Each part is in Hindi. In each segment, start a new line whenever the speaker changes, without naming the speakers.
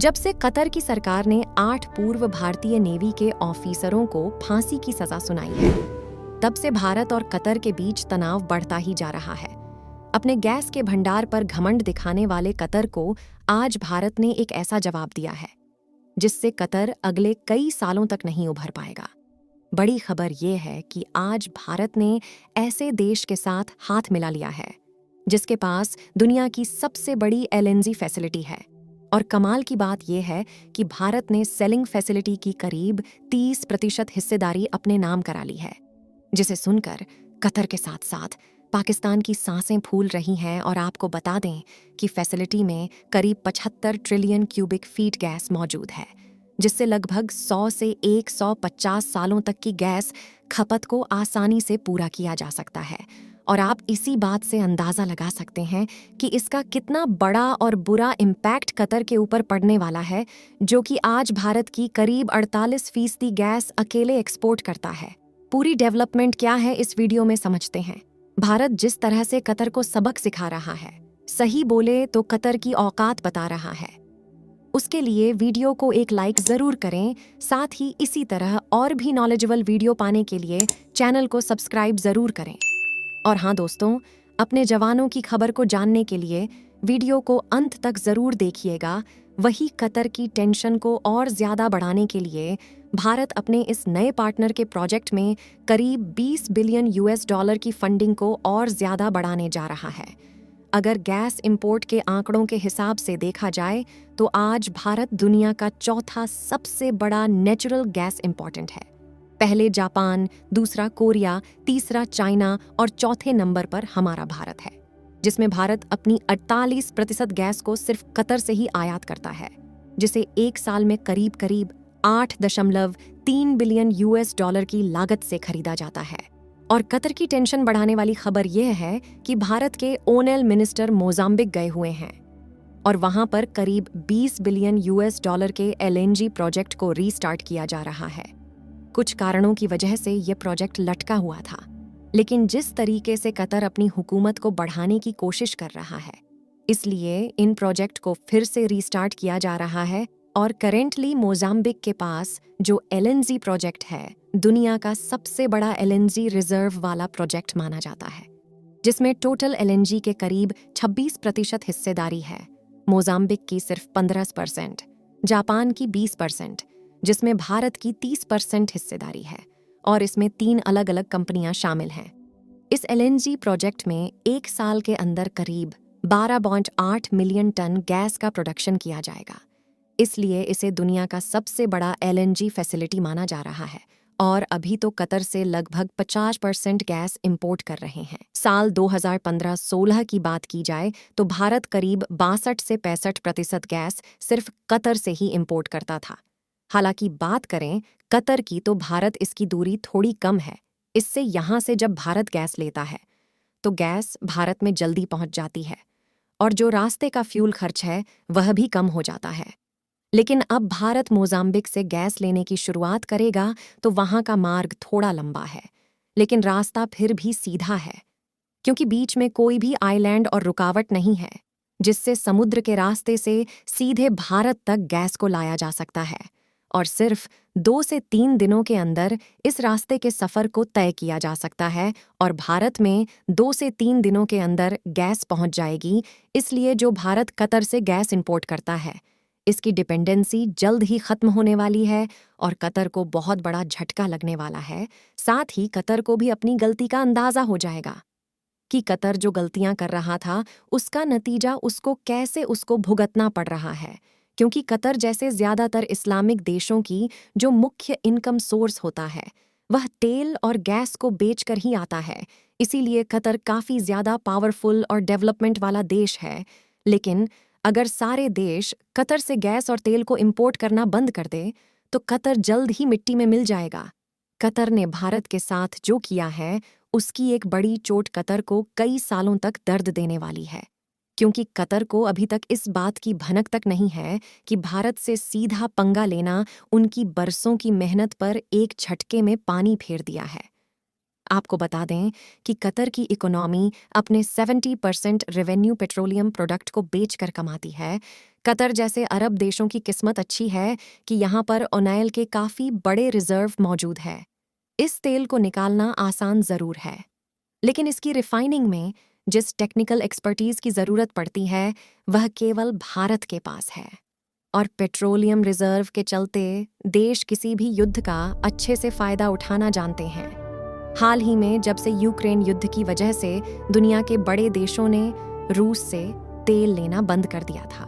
जब से कतर की सरकार ने 8 पूर्व भारतीय नेवी के ऑफिसरों को फांसी की सजा सुनाई है, तब से भारत और कतर के बीच तनाव बढ़ता ही जा रहा है। अपने गैस के भंडार पर घमंड दिखाने वाले कतर को आज भारत ने एक ऐसा जवाब दिया है जिससे कतर अगले कई सालों तक नहीं उभर पाएगा। बड़ी खबर ये है कि आज भारत ने ऐसे देश के साथ हाथ मिला लिया है जिसके पास दुनिया की सबसे बड़ी एलएनजी फैसिलिटी है। और कमाल की बात यह है कि भारत ने सेलिंग फैसिलिटी की करीब 30% हिस्सेदारी अपने नाम करा ली है, जिसे सुनकर कतर के साथ साथ पाकिस्तान की सांसें फूल रही हैं। और आपको बता दें कि फैसिलिटी में करीब 75 ट्रिलियन क्यूबिक फीट गैस मौजूद है, जिससे लगभग 100 से 150 सालों तक की गैस खपत को आसानी से पूरा किया जा सकता है। और आप इसी बात से अंदाजा लगा सकते हैं कि इसका कितना बड़ा और बुरा इम्पैक्ट कतर के ऊपर पड़ने वाला है, जो कि आज भारत की करीब 48% गैस अकेले एक्सपोर्ट करता है। पूरी डेवलपमेंट क्या है इस वीडियो में समझते हैं। भारत जिस तरह से कतर को सबक सिखा रहा है, सही बोले तो कतर की औकात बता रहा है। उसके लिए वीडियो को एक लाइक जरूर करें, साथ ही इसी तरह और भी नॉलेजेबल वीडियो पाने के लिए चैनल को सब्सक्राइब जरूर करें। और हाँ दोस्तों, अपने जवानों की खबर को जानने के लिए वीडियो को अंत तक जरूर देखिएगा। वही कतर की टेंशन को और ज्यादा बढ़ाने के लिए भारत अपने इस नए पार्टनर के प्रोजेक्ट में करीब $20 बिलियन की फंडिंग को और ज्यादा बढ़ाने जा रहा है। अगर गैस इंपोर्ट के आंकड़ों के हिसाब से देखा जाए तो आज भारत दुनिया का चौथा सबसे बड़ा नेचुरल गैस इंपोर्टेंट है। पहले जापान, दूसरा कोरिया, तीसरा चाइना और चौथे नंबर पर हमारा भारत है, जिसमें भारत अपनी 48% गैस को सिर्फ कतर से ही आयात करता है, जिसे एक साल में करीब 8.3 बिलियन US की लागत से खरीदा जाता है। और कतर की टेंशन बढ़ाने वाली खबर यह है कि भारत के ओनेल मिनिस्टर मोजाम्बिक गए हुए हैं और वहां पर करीब $20 बिलियन के एलएनजी प्रोजेक्ट को रीस्टार्ट किया जा रहा है। कुछ कारणों की वजह से यह प्रोजेक्ट लटका हुआ था, लेकिन जिस तरीके से कतर अपनी हुकूमत को बढ़ाने की कोशिश कर रहा है, इसलिए इन प्रोजेक्ट को फिर से रीस्टार्ट किया जा रहा है। और करेंटली मोजाम्बिक के पास जो एलएनजी प्रोजेक्ट है, दुनिया का सबसे बड़ा एलएनजी रिजर्व वाला प्रोजेक्ट माना जाता है, जिसमें टोटल एलएनजी के करीब 26% हिस्सेदारी है। मोजाम्बिक की सिर्फ 15%, जापान की 20%, जिसमें भारत की 30% हिस्सेदारी है, और इसमें 3 अलग अलग कंपनियां शामिल हैं। इस एलएनजी प्रोजेक्ट में एक साल के अंदर करीब 12.8 मिलियन टन गैस का प्रोडक्शन किया जाएगा, इसलिए इसे दुनिया का सबसे बड़ा एलएनजी फैसिलिटी माना जा रहा है। और अभी तो कतर से लगभग 50% गैस इंपोर्ट कर रहे हैं। साल 2015-16 की बात की जाए तो भारत करीब 62 से 65% गैस सिर्फ कतर से ही इंपोर्ट करता था। हालांकि बात करें कतर की तो भारत इसकी दूरी थोड़ी कम है। इससे यहाँ से जब भारत गैस लेता है तो गैस भारत में जल्दी पहुँच जाती है, और जो रास्ते का फ्यूल खर्च है वह भी कम हो जाता है। लेकिन अब भारत मोजाम्बिक से गैस लेने की शुरुआत करेगा तो वहाँ का मार्ग थोड़ा लंबा है, लेकिन रास्ता फिर भी सीधा है, क्योंकि बीच में कोई भी आइलैंड और रुकावट नहीं है, जिससे समुद्र के रास्ते से सीधे भारत तक गैस को लाया जा सकता है। और सिर्फ 2 से 3 दिनों के अंदर इस रास्ते के सफ़र को तय किया जा सकता है, और भारत में 2 से 3 दिनों के अंदर गैस पहुंच जाएगी। इसलिए जो भारत कतर से गैस इंपोर्ट करता है, इसकी डिपेंडेंसी जल्द ही खत्म होने वाली है और कतर को बहुत बड़ा झटका लगने वाला है। साथ ही कतर को भी अपनी गलती का अंदाजा हो जाएगा कि कतर जो गलतियां कर रहा था उसका नतीजा उसको भुगतना पड़ रहा है, क्योंकि कतर जैसे ज्यादातर इस्लामिक देशों की जो मुख्य इनकम सोर्स होता है वह तेल और गैस को बेचकर ही आता है। इसीलिए कतर काफी ज्यादा पावरफुल और डेवलपमेंट वाला देश है। लेकिन अगर सारे देश कतर से गैस और तेल को इंपोर्ट करना बंद कर दे तो कतर जल्द ही मिट्टी में मिल जाएगा। कतर ने भारत के साथ जो किया है उसकी एक बड़ी चोट कतर को कई सालों तक दर्द देने वाली है, क्योंकि कतर को अभी तक इस बात की भनक तक नहीं है कि भारत से सीधा पंगा लेना उनकी बरसों की मेहनत पर एक झटके में पानी फेर दिया है। आपको बता दें कि कतर की इकोनॉमी अपने 70% रेवेन्यू पेट्रोलियम प्रोडक्ट को बेचकर कमाती है। कतर जैसे अरब देशों की किस्मत अच्छी है कि यहाँ पर ऑयल के काफ़ी बड़े रिजर्व मौजूद है। इस तेल को निकालना आसान ज़रूर है, लेकिन इसकी रिफाइनिंग में जिस टेक्निकल एक्सपर्टीज़ की ज़रूरत पड़ती है वह केवल भारत के पास है। और पेट्रोलियम रिजर्व के चलते देश किसी भी युद्ध का अच्छे से फ़ायदा उठाना जानते हैं। हाल ही में जब से यूक्रेन युद्ध की वजह से दुनिया के बड़े देशों ने रूस से तेल लेना बंद कर दिया था,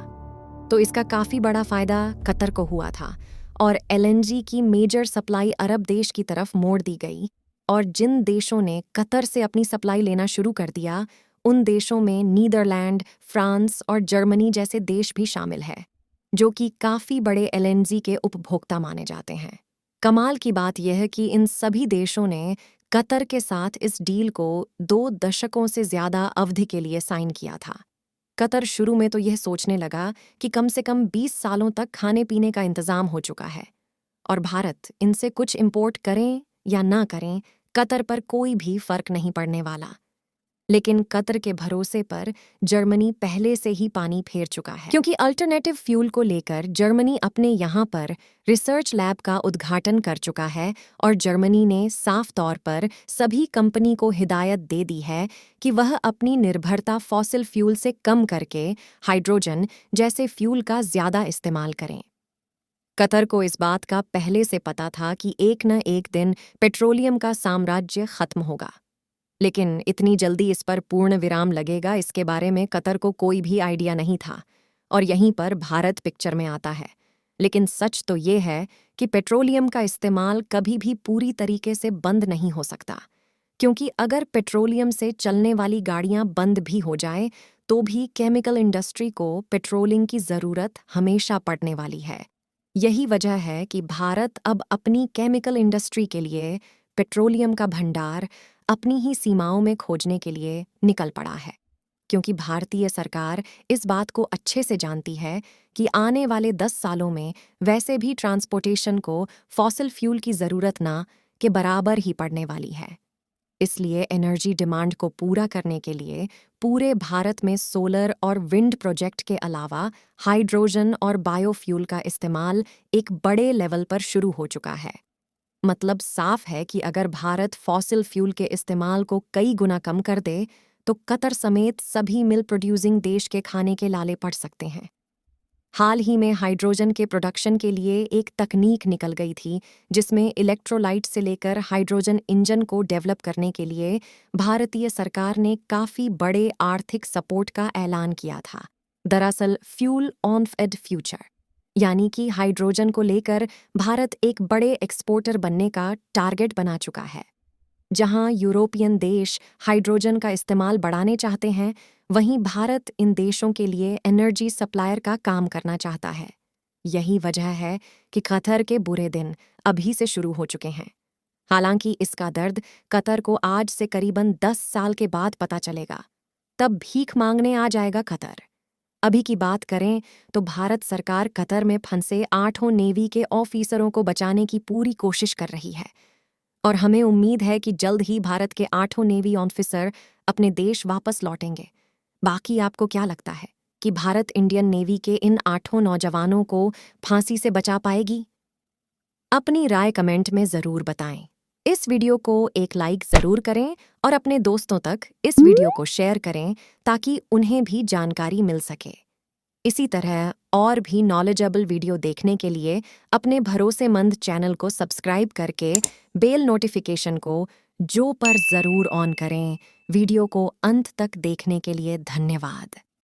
तो इसका काफ़ी बड़ा फ़ायदा कतर को हुआ था और एलएनजी की मेजर सप्लाई अरब देश की तरफ मोड़ दी गई। और जिन देशों ने कतर से अपनी सप्लाई लेना शुरू कर दिया उन देशों में नीदरलैंड, फ्रांस और जर्मनी जैसे देश भी शामिल है, जो कि काफ़ी बड़े एलएनजी के उपभोक्ता माने जाते हैं। कमाल की बात यह है कि इन सभी देशों ने कतर के साथ इस डील को 2 दशकों से ज़्यादा अवधि के लिए साइन किया था। कतर शुरू में तो यह सोचने लगा कि कम से कम 20 सालों तक खाने पीने का इंतज़ाम हो चुका है और भारत इनसे कुछ इंपोर्ट करें या ना करें, कतर पर कोई भी फर्क नहीं पड़ने वाला। लेकिन कतर के भरोसे पर जर्मनी पहले से ही पानी फेर चुका है, क्योंकि अल्टरनेटिव फ्यूल को लेकर जर्मनी अपने यहाँ पर रिसर्च लैब का उद्घाटन कर चुका है और जर्मनी ने साफ तौर पर सभी कंपनी को हिदायत दे दी है कि वह अपनी निर्भरता फॉसिल फ्यूल से कम करके हाइड्रोजन जैसे फ्यूल का ज़्यादा इस्तेमाल करें। कतर को इस बात का पहले से पता था कि एक न एक दिन पेट्रोलियम का साम्राज्य खत्म होगा, लेकिन इतनी जल्दी इस पर पूर्ण विराम लगेगा इसके बारे में कतर को कोई भी आइडिया नहीं था। और यहीं पर भारत पिक्चर में आता है। लेकिन सच तो ये है कि पेट्रोलियम का इस्तेमाल कभी भी पूरी तरीके से बंद नहीं हो सकता, क्योंकि अगर पेट्रोलियम से चलने वाली गाड़ियां बंद भी हो जाए तो भी केमिकल इंडस्ट्री को पेट्रोलिंग की ज़रूरत हमेशा पड़ने वाली है। यही वजह है कि भारत अब अपनी केमिकल इंडस्ट्री के लिए पेट्रोलियम का भंडार अपनी ही सीमाओं में खोजने के लिए निकल पड़ा है, क्योंकि भारतीय सरकार इस बात को अच्छे से जानती है कि आने वाले 10 सालों में वैसे भी ट्रांसपोर्टेशन को फॉसिल फ्यूल की ज़रूरत ना के बराबर ही पड़ने वाली है। इसलिए एनर्जी डिमांड को पूरा करने के लिए पूरे भारत में सोलर और विंड प्रोजेक्ट के अलावा हाइड्रोजन और बायोफ्यूल का इस्तेमाल एक बड़े लेवल पर शुरू हो चुका है। मतलब साफ है कि अगर भारत फॉसिल फ्यूल के इस्तेमाल को कई गुना कम कर दे तो कतर समेत सभी मिल प्रोड्यूसिंग देश के खाने के लाले पड़ सकते हैं। हाल ही में हाइड्रोजन के प्रोडक्शन के लिए एक तकनीक निकल गई थी जिसमें इलेक्ट्रोलाइट से लेकर हाइड्रोजन इंजन को डेवलप करने के लिए भारतीय सरकार ने काफ़ी बड़े आर्थिक सपोर्ट का ऐलान किया था। दरअसल फ्यूल ऑन फेड फ्यूचर, यानी कि हाइड्रोजन को लेकर भारत एक बड़े एक्सपोर्टर बनने का टारगेट बना चुका है। जहां यूरोपियन देश हाइड्रोजन का इस्तेमाल बढ़ाने चाहते हैं, वहीं भारत इन देशों के लिए एनर्जी सप्लायर का काम करना चाहता है। यही वजह है कि कतर के बुरे दिन अभी से शुरू हो चुके हैं। हालांकि इसका दर्द कतर को आज से करीबन 10 साल के बाद पता चलेगा, तब भीख मांगने आ जाएगा कतर। अभी की बात करें तो भारत सरकार कतर में फंसे 8 नेवी के ऑफिसरों को बचाने की पूरी कोशिश कर रही है और हमें उम्मीद है कि जल्द ही भारत के 8 नेवी ऑफिसर अपने देश वापस लौटेंगे। बाकी आपको क्या लगता है कि भारत इंडियन नेवी के इन 8 नौजवानों को फांसी से बचा पाएगी? अपनी राय कमेंट में ज़रूर बताएं। इस वीडियो को एक लाइक ज़रूर करें और अपने दोस्तों तक इस वीडियो को शेयर करें ताकि उन्हें भी जानकारी मिल सके। इसी तरह और भी नॉलेजेबल वीडियो देखने के लिए अपने भरोसेमंद चैनल को सब्सक्राइब करके बेल नोटिफिकेशन को जो पर ज़रूर ऑन करें। वीडियो को अंत तक देखने के लिए धन्यवाद।